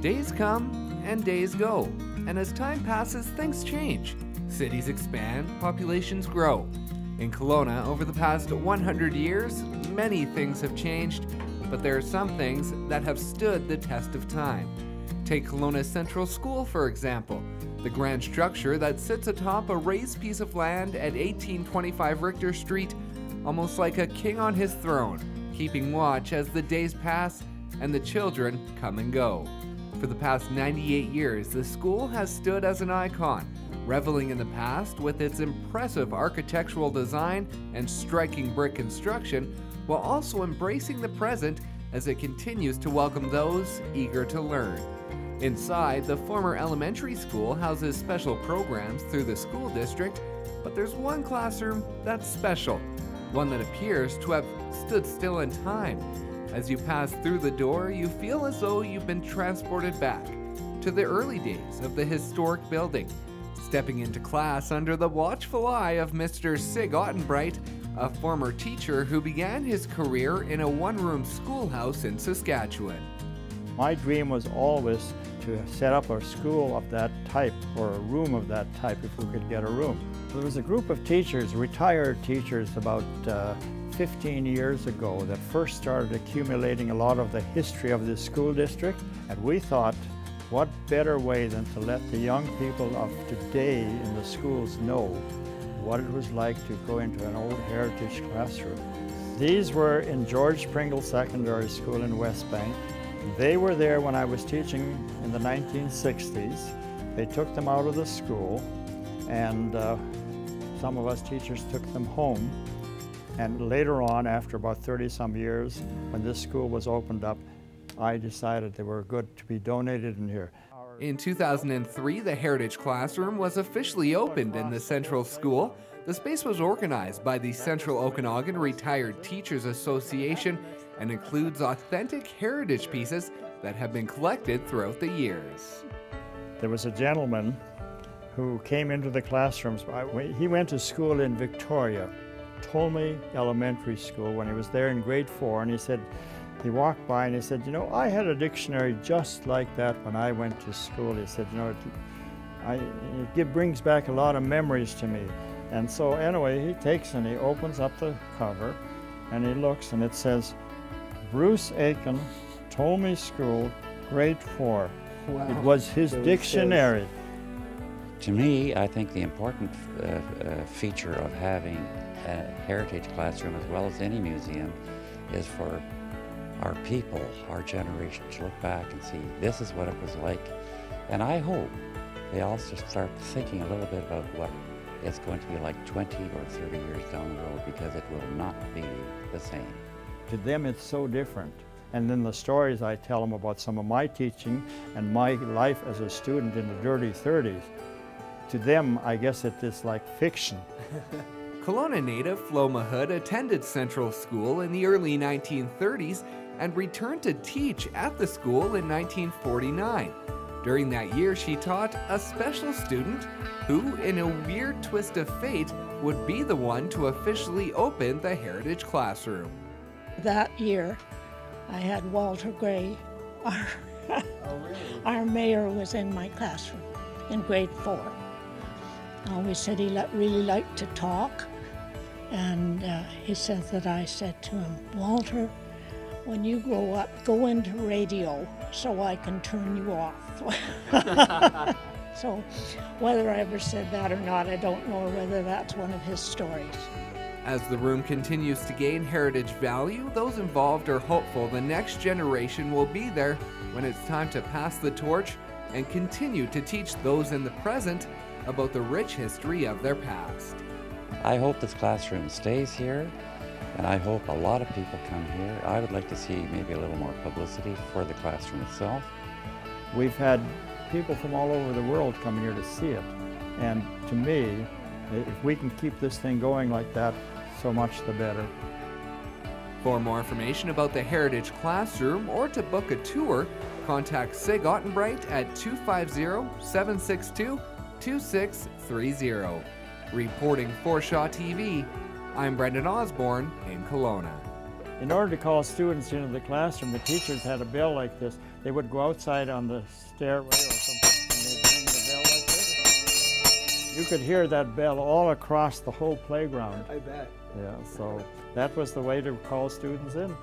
Days come and days go, and as time passes, things change. Cities expand, populations grow. In Kelowna, over the past 100 years, many things have changed, but there are some things that have stood the test of time. Take Kelowna Central School, for example, the grand structure that sits atop a raised piece of land at 1825 Richter Street, almost like a king on his throne, keeping watch as the days pass and the children come and go. For the past 98 years, the school has stood as an icon, reveling in the past with its impressive architectural design and striking brick construction, while also embracing the present as it continues to welcome those eager to learn. Inside, the former elementary school houses special programs through the school district, but there's one classroom that's special, one that appears to have stood still in time. As you pass through the door, you feel as though you've been transported back to the early days of the historic building, stepping into class under the watchful eye of Mr. Sig Ottenbright, a former teacher who began his career in a one-room schoolhouse in Saskatchewan. My dream was always to set up a school of that type, or a room of that type, if we could get a room. There was a group of teachers, retired teachers, about 15 years ago that first started accumulating a lot of the history of this school district, and we thought, what better way than to let the young people of today in the schools know what it was like to go into an old heritage classroom. These were in George Pringle Secondary School in West Bank. They were there when I was teaching in the 1960s. They took them out of the school, and some of us teachers took them home. And later on, after about 30-some years, when this school was opened up, I decided they were good to be donated in here. In 2003, the Heritage Classroom was officially opened in the Central School. The space was organized by the Central Okanagan Retired Teachers Association and includes authentic heritage pieces that have been collected throughout the years. There was a gentleman who came into the classrooms. He went to school in Victoria, Tolmie Elementary School, when he was there in grade 4, and he said, he walked by and he said, you know, I had a dictionary just like that when I went to school. He said, you know, it brings back a lot of memories to me. And so anyway, he takes and he opens up the cover and he looks, and it says, Bruce Aiken, Tolmie School, grade 4. Wow. It was his dictionary. To me, I think the important feature of having a heritage classroom, as well as any museum, is for our people, our generation, to look back and see this is what it was like. And I hope they also start thinking a little bit about what it's going to be like 20 or 30 years down the road, because it will not be the same. To them, it's so different. And then the stories I tell them about some of my teaching and my life as a student in the dirty 30s, to them, I guess it is like fiction. Kelowna native Flo Mahood attended Central School in the early 1930s and returned to teach at the school in 1949. During that year, she taught a special student who, in a weird twist of fate, would be the one to officially open the Heritage Classroom. That year, I had Walter Gray, our mayor, was in my classroom in grade 4. We said he really liked to talk, and he said that I said to him, Walter, when you grow up, go into radio so I can turn you off. So whether I ever said that or not, I don't know, or whether that's one of his stories. As the room continues to gain heritage value, those involved are hopeful the next generation will be there when it's time to pass the torch and continue to teach those in the present about the rich history of their past. I hope this classroom stays here, and I hope a lot of people come here. I would like to see maybe a little more publicity for the classroom itself. We've had people from all over the world come here to see it, and to me, if we can keep this thing going like that, so much the better. For more information about the Heritage Classroom or to book a tour, contact Sig Ottenbright at 250-762-2630. Reporting for Shaw TV, I'm Brendan Osborne in Kelowna. In order to call students into the classroom, the teachers had a bell like this. They would go outside on the stairway or something, and they'd ring the bell like this. You could hear that bell all across the whole playground. I bet. Yeah, so that was the way to call students in.